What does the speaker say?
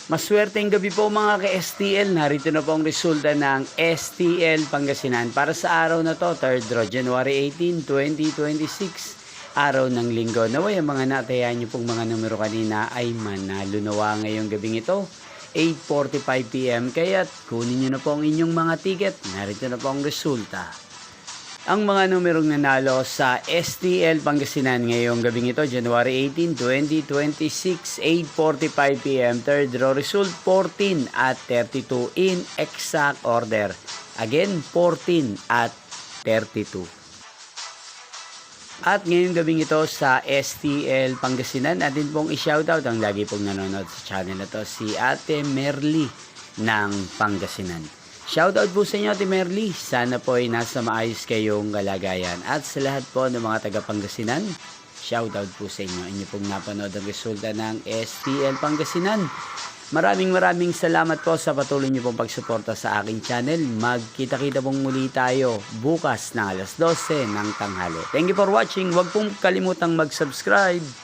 Maswerteng gabi po mga ka-STL. Narito na po ang resulta ng STL Pangasinan para sa araw na to, 3rd January 18, 2026. Araw ng linggo. Naway ang mga natayan nyo pong mga numero kanina ay manalo nawa ngayong gabing ito. 8:45 PM. Kaya kunin nyo na po ang inyong mga ticket. Narito na po ang resulta. Ang mga numerong nanalo sa STL Pangasinan ngayong gabing ito, January 18, 2026, 8:45 PM. Third draw result, 14 at 32 in exact order. Again, 14 at 32. At ngayong gabing ito sa STL Pangasinan, natin pong i-shoutout ang lagi pong nanonood sa channel na to, si Ate Merly ng Pangasinan. Shoutout po sa inyo, Ate Merly. Sana po ay nasa maayos kayong kalagayan. At sa lahat po ng mga taga Pangasinan, shoutout po sa inyo. Inyo pong napanood ang resulta ng STL Pangasinan. Maraming salamat po sa patuloy niyo pong pagsuporta sa aking channel. Magkita-kita pong muli tayo bukas na alas 12 ng tanghali. Thank you for watching. Huwag pong kalimutang mag-subscribe.